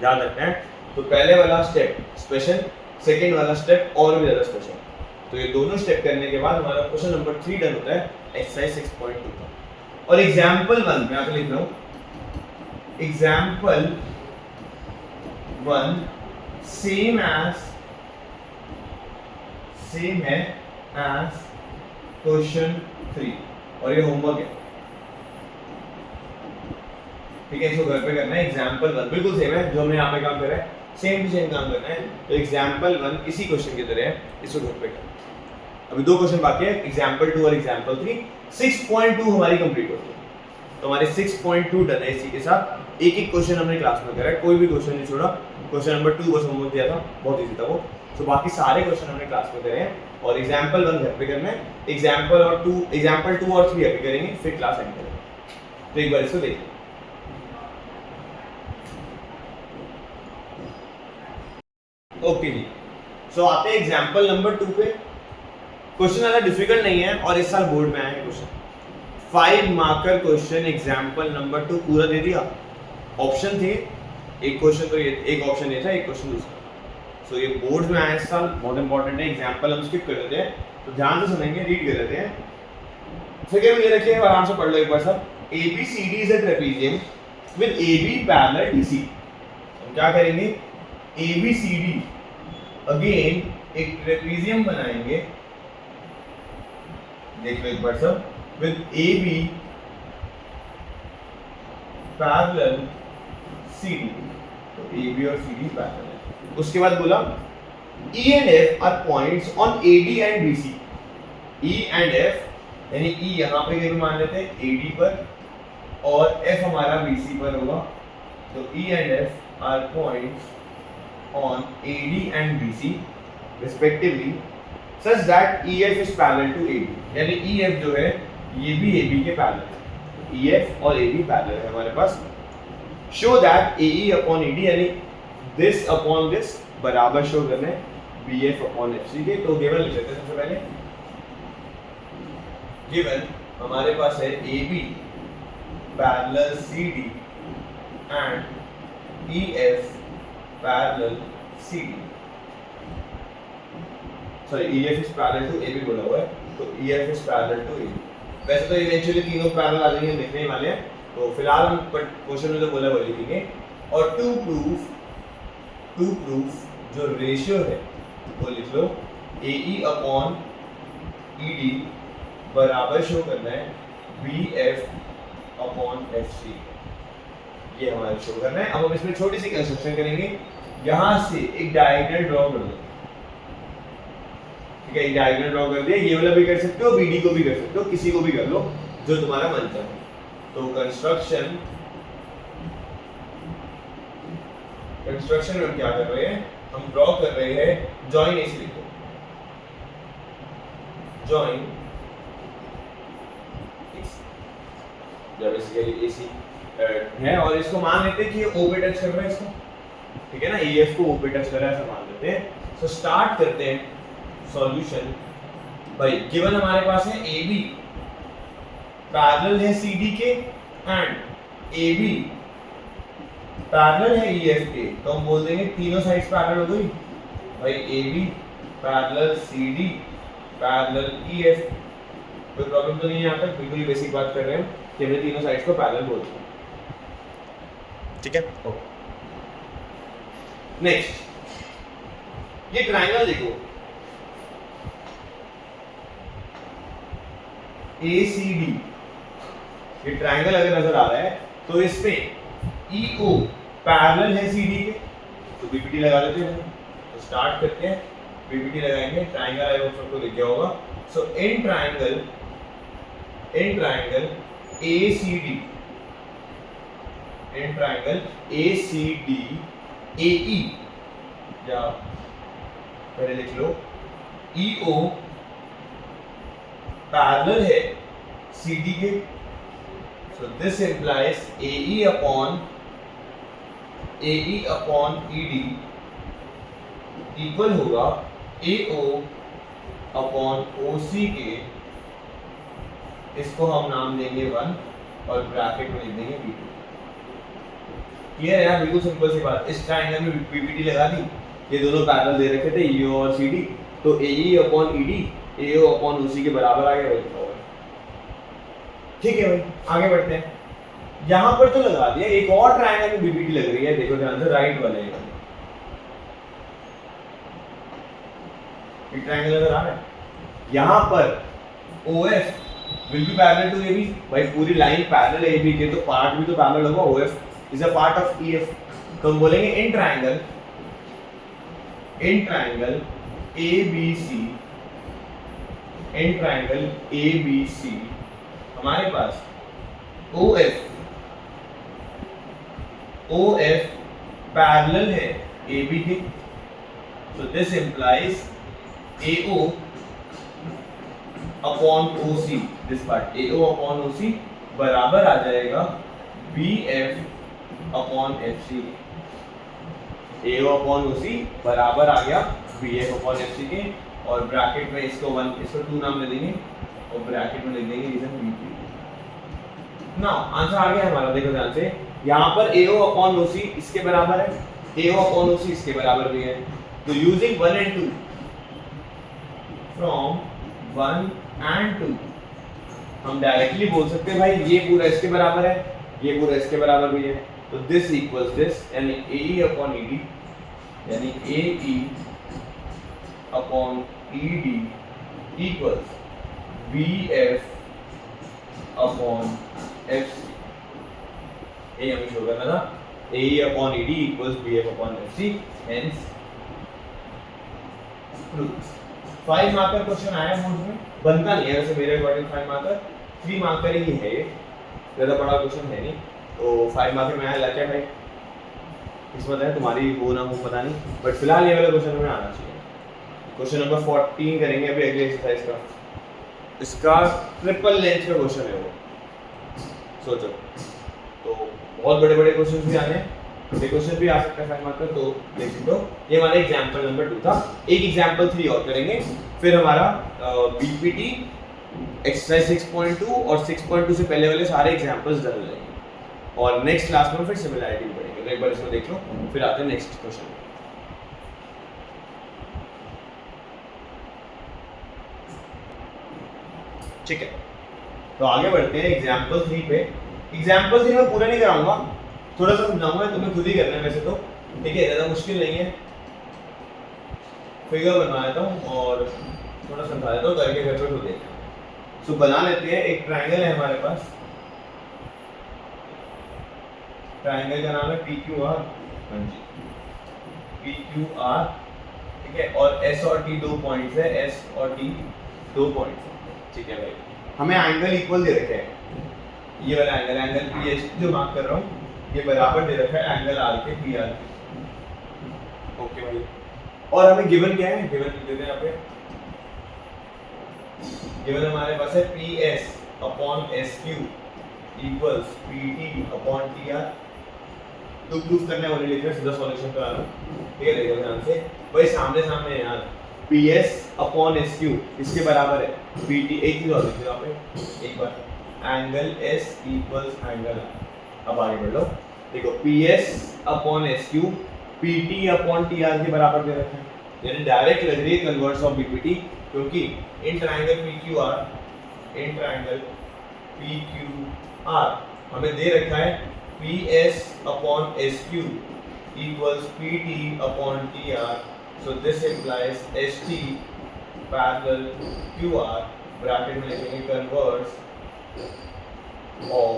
याद रखना है। तो पहले वाला स्टेप स्पेशल, सेकंड वाला स्टेप और भी ज्यादा स्पेशल। तो ये दोनों स्टेप करने के बाद हमारा क्वेश्चन नंबर 3 डन होता है एक्सरसाइज 6.2 का। और एग्जांपल 1 मैं आपको लिख रहा हूं, एग्जांपल 1 सेम है एज क्वेश्चन 3 और ये होमवर्क है, ठीक है। इसको घर पे करना है। एग्जांपल 1 बिल्कुल सेम है जो हमने यहाँ पे काम करा है, सेम टू सेम काम करना है। तो एग्जांपल 1 इसी क्वेश्चन की तरह है, इसको घर पे करना है। अभी 2 क्वेश्चन बाकी है, एग्जांपल 2 और एग्जांपल 3। 6.2 हमारी कंप्लीट हो गई, तो हमारे 6.2 डन है। इसी के साथ एक एक क्वेश्चन हमने क्लास में करा है, कोई भी क्वेश्चन नहीं छोड़ा। क्वेश्चन नंबर 2 बस होमवर्क दिया था, बहुत इजी था वो। तो बाकी सारे क्वेश्चन हमने क्लास में करे हैं और एग्जांपल 1 घर पे करना है। एग्जांपल 2 और 3 अभी करेंगे, फिर क्लास एंड करेंगे। तो एक बार इसको देखिए। ओके जी, सो आते हैं एग्जांपल नंबर 2 पे। क्वेश्चन ज़्यादा डिफिकल्ट नहीं है और इस साल बोर्ड में आया है question. 5 marker question example number 2 पूरा दे दिया। ऑप्शन थे, एक क्वेश्चन तो ये, एक ऑप्शन ये था, एक क्वेश्चन दूसरा। सो ये बोर्ड में आया इस साल, बहुत इंपॉर्टेंट है। एग्जांपल हम स्किप कर देते हैं, तो ध्यान से सुनेंगे, रीड कर लेते हैं। फिगर में ये रखिए, आराम से पढ़ लो एक बार सब। ABCD is a trapezium with AB parallel DC। हम क्या करेंगे, ABCD अगेन एक ट्रेपेजियम बनाएंगे, देख लो एक बार सब, विद AB पैरेलल CD। तो AB और CD पैरेलल है। उसके बाद बोला E and F are points on AD and BC। E and F यानी E यहाँ पे भी मान लेते हैं AD पर और F हमारा BC पर होगा। तो E and F are points on AD and BC respectively such that EF is parallel to AB। यानी EF जो है ये भी AB के पैरेलल है। EF और AB पैरेलल है हमारे पास। Show that AE upon AD यानी this upon this बराबर शो करना है BF upon FC के। तो गिवन लिख लेते हैं सबसे पहले। गिवन हमारे पास है AB parallel CD and EF parallel CD। Sorry, EF is parallel to AB बोला हुआ है, तो EF is parallel to AB। वैसे तो इवेंचुअली तीनों पैरेलल आ जाएंगे, देखने ही वाले हैं। तो फिलहाल हम क्वेश्चन में जो बोला वो लिखेंगे। और टू प्रूफ जो रेशियो है वो लिख लो, AE अपॉन ED बराबर शो करना है BF अपॉन FC। ये हमारा शो करना है। अब हम इसमें छोटी सी कंस्ट्रक्शन करेंगे। यहाँ से एक डायगोनल ड्रॉ कर दो, ठीक है। डायगोनल ड्रॉ कर दिया, ये वाला भी कर सकते हो, BD को भी कर सकते हो, किसी को भी कर लो जो तुम्हारा मन चाहे। तो कंस्ट्रक्शन में हम क्या कर रहे हैं, हम ड्रॉ कर रहे हैं जॉइन AC लिखो, जॉइन जब बेसिकली AC है और इसको मान लेते हैं कि ये O पे टच कर रहा है इसको, ठीक है ना। EF को O पे टच कर रहा है ऐसा मान लेते हैं। सो स्टार्ट करते हैं सॉल्यूशन। भाई गिवन हमारे पास है AB पैरेलल है CD के एंड AB पैरेलल है EF के, तो हम बोल देंगे तीनों साइड्स पैरेलल हो गई। भाई AB parallel CD parallel EF, कोई प्रॉब्लम तो नहीं है यहाँ तक, बिल्कुल ही बेसिक बात कर रहे हैं कि हमने तीनों साइड्स को पैरेलल बोल दिया, ठीक है। ओके, नेक्स्ट ये ट्रायंगल देखो, ACD, ये ट्रायंगल अगर नजर आ रहा है तो इसमें EO पैरेलल है CD के, तो BPT लगा देते हैं। तो स्टार्ट करते हैं, BPT लगाएंगे। ट्रायंगल आई होप सबको दिख गया होगा। So in triangle ACD, in triangle ACD AE, या पहले लिख लो EO पैरेलल है CD के। So this implies AE upon ED equal होगा AO अपॉन OC के। इसको हम नाम देंगे 1 और ब्रैकेट में लिख देंगे B2। क्लियर है यार, बिल्कुल सिंपल सी बात। इस ट्रायंगल में BPT लगा दी, ये दोनों पैरेलल दे रखे थे EO और CD, तो AE upon ED AO upon OC के बराबर आ गया भाई। ठीक है भाई, आगे बढ़ते हैं। यहां पर तो लगा दिया, एक और ट्रायंगल में BPT लग रही है, देखो ध्यान से, राइट वाले ये ट्रायंगल नजर आ रहा है। यहां पर OF will be parallel to AB, भाई पूरी लाइन पैरेलल है AB के, तो पार्ट भी तो पैरेलल होगा। OF is a part of EF, तो हम बोलेंगे in triangle ABC, in triangle ABC हमारे पास OF पैरेलल है AB के, so this implies AO upon OC, this part AO upon OC बराबर आ जाएगा BF upon FC। AO upon OC बराबर आ गया BF अपॉन FC के, और ब्रैकेट में इसको 2 नाम ले देंगे और ब्रैकेट में लिख देंगे रीजन BP। नाउ आंसर आ गया हमारा, देखो ध्यान से, यहाँ पर AO अपॉन OC इसके बराबर है, AO अपॉन OC इसके बराबर भी है, तो यूजिंग 1 and 2 फ्रॉम 1 and 2 हम डायरेक्टली बोल सकते हैं भाई ये पूरा इसके बराबर है, ये पूरा इसके बराबर भी है, तो दिस इक्वल्स दिस, यानी AE अपॉन ED, यानी AE upon ED equals BF upon FC। ये हमें शो करना था, AE upon ED equals BF upon FC, hence proof. 5 marker question आया बोर्ड में, बनता नहीं है वैसे मेरे अकॉर्डिंग 5 मार्कर, 3 मार्कर ही है ये, ज़्यादा बड़ा क्वेश्चन है नहीं, तो 5 मार्कर में आया लग क्या भाई, किस्मत है तुम्हारी, वो ना हो पता नहीं, बट फिलहाल ये वाला क्वेश्चन हमें आना चाहिए। क्वेश्चन नंबर 14 करेंगे अभी अगले एक्सरसाइज का, इसका ट्रिपल लेंथ का क्वेश्चन है वो, सोचो, तो बहुत बड़े बड़े क्वेश्चन भी आने हैं, ये क्वेश्चन भी आ सकता है 5 मार्कर, तो देख लो। ये हमारा एग्जांपल नंबर 2 था, एक एग्जांपल 3 और करेंगे, फिर हमारा BPT एक्सरसाइज 6.2 और 6.2 से पहले वाले सारे एग्जांपल्स डल जाएंगे, और नेक्स्ट क्लास में फिर सिमिलैरिटी पढ़ेंगे, तो एक बार इसको देख लो, फिर आते हैं नेक्स्ट क्वेश्चन। ठीक है, तो आगे बढ़ते हैं एग्जांपल 3 पे। एग्जांपल 3 मैं पूरा नहीं कराऊंगा, थोड़ा सा समझाऊंगा, तुम्हें खुद ही करना है वैसे तो, ठीक है, ज़्यादा मुश्किल नहीं है, फिगर बनवा लेता हूँ और थोड़ा समझा देता हूँ, करके घर पे खुद देखना। सो बना लेते हैं, एक ट्रायंगल है हमारे पास, ट्रायंगल का नाम है PQR, हाँ जी PQR, ठीक है, और S और T 2 पॉइंट्स है, S और T 2 पॉइंट्स है, ठीक है भाई। हमें एंगल इक्वल दे रखे हैं, ये वाला एंगल PH जो मार्क कर रहा हूँ, ये बराबर दे रखा है एंगल R के PR के, ओके भाई। और हमें गिवन क्या है, गिवन लिख देते हैं यहाँ पे, गिवन हमारे पास है PS upon SQ equals PT upon TR, तो प्रूफ करने वाले लिख रहे हैं, सीधा सॉल्यूशन करा लो, ठीक है, देखो ध्यान से भाई, सामने सामने है यार, PS अपॉन SQ इसके बराबर है PT, एक चीज और लिख दो यहाँ पे एक बार, angle S equals angle R। अब आगे बढ़ लो, देखो PS upon SQ PT upon TR के बराबर दे रखे हैं, यानी डायरेक्ट लग रही है कन्वर्स ऑफ BPT, क्योंकि इन ट्रायंगल PQR हमें दे रखा है PS upon SQ equals PT upon TR, so this implies ST parallel QR, bracket में लिखेंगे कन्वर्स ऑफ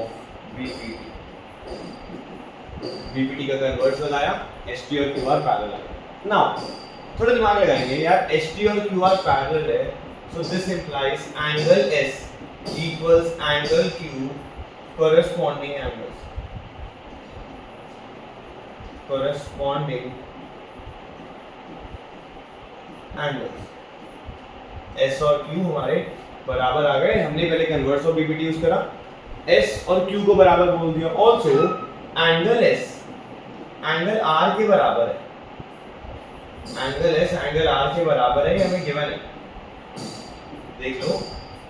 BPT का कन्वर्स लगाया, ST और QR पैरेलल आया। नाउ थोड़ा दिमाग लगाएंगे यार, ST और QR पैरेलल है, so this implies angle S equals angle Q corresponding angles, S और Q हमारे बराबर आ गए, हमने पहले कन्वर्स ऑफ BPT यूज करा, S और Q को बराबर बोल दिया, also angle S angle R के बराबर है, एंगल S एंगल R के बराबर है, ये हमें गिवन है, देख लो,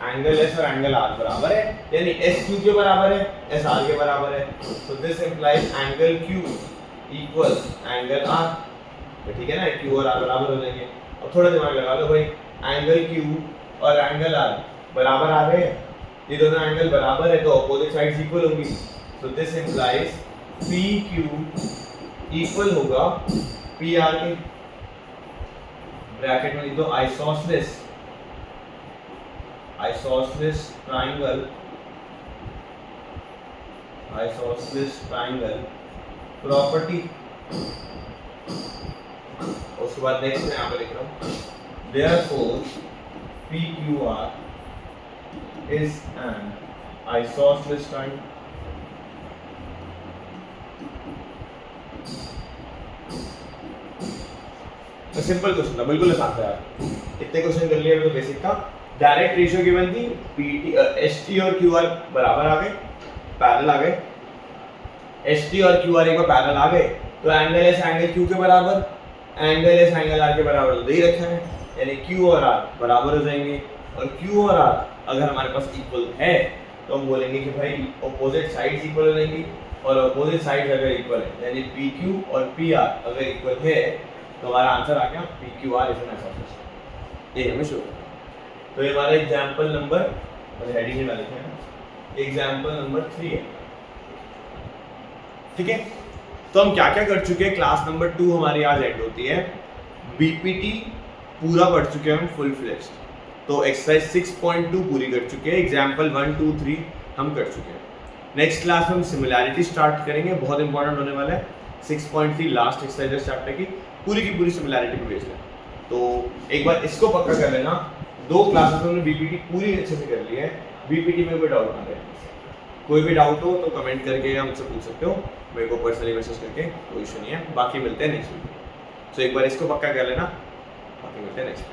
एंगल S और एंगल R बराबर है, यानी S Q के बराबर है, S R के बराबर है, so this implies angle Q equals angle R, ठीक है ना, Q और R बराबर हो जाएंगे, अब थोड़ा दिमाग लगा लो भाई, एंगल क्यू और एंगल आर बराबर आ गए हैं, ये दोनों एंगल बराबर है तो अपोजिट साइड्स इक्वल होंगी, सो this implies P Q equal होगा पी आर के। ब्रैकेट में लिख दो आइसोसेलेस ट्राइंगल प्रॉपर्टी। उसके बाद नेक्स्ट मैं यहाँ पे लिख रहा हूँ therefore PQR is an isosceles triangle। Simple question था, बिल्कुल आसान था यार, इतने क्वेश्चन कर लिए तो बेसिक था। डायरेक्ट रेशियो गिवन थी, पीटी एसटी और क्यूआर बराबर आ गए, पैरेलल आ गए, एसटी और क्यूआर एक बार पैरेलल आ गए तो एंगल एस एंगल क्यू के बराबर, एंगल एस एंगल आर के बराबर तो दे ही रखा है, यानी क्यू और आर बराबर हो जाएंगे। और क्यू और आर अगर हमारे पास इक्वल है तो हम बोलेंगे कि भाई ऑपोजिट साइड्स इक्वल हो जाएंगी, और ऑपोजिट साइड्स अगर इक्वल है यानी पी क्यू और पी आर अगर इक्वल है तो हमारा आंसर आ गया P Q R is an isosceles. ये हमें शो। तो ये हमारा एग्जांपल नंबर, और हेडिंग में लिखे हैं एग्जांपल नंबर 3 है, ठीक है। तो हम क्या क्या कर चुके हैं, क्लास नंबर 2 हमारी आज एंड होती है, बीपीटी पूरा पढ़ चुके हैं हम फुल फ्लेज्ड। तो एक्सरसाइज 6.2 पूरी कर चुके हैं, एग्जांपल 1 2 3 हम कर चुके हैं। नेक्स्ट क्लास में हम सिमिलैरिटी स्टार्ट करेंगे, बहुत इंपॉर्टेंट होने वाला है। 6.3 लास्ट एक्सरसाइज है चैप्टर की पूरी सिमिलैरिटी पे बेस्ड है। तो एक बार इसको पक्का कर लेना, 2 क्लासेस में हमने बीपीटी पूरी अच्छे से कर ली है, बीपीटी में कोई डाउट ना रहे। कोई भी डाउट हो तो कमेंट करके या मुझसे पूछ सकते हो, मेरे को पर्सनली मैसेज करके, कोई इशू नहीं है। बाकी मिलते हैं नेक्स्ट वीडियो। तो एक बार इसको पक्का कर लेना, बाकी मिलते हैं नेक्स्ट।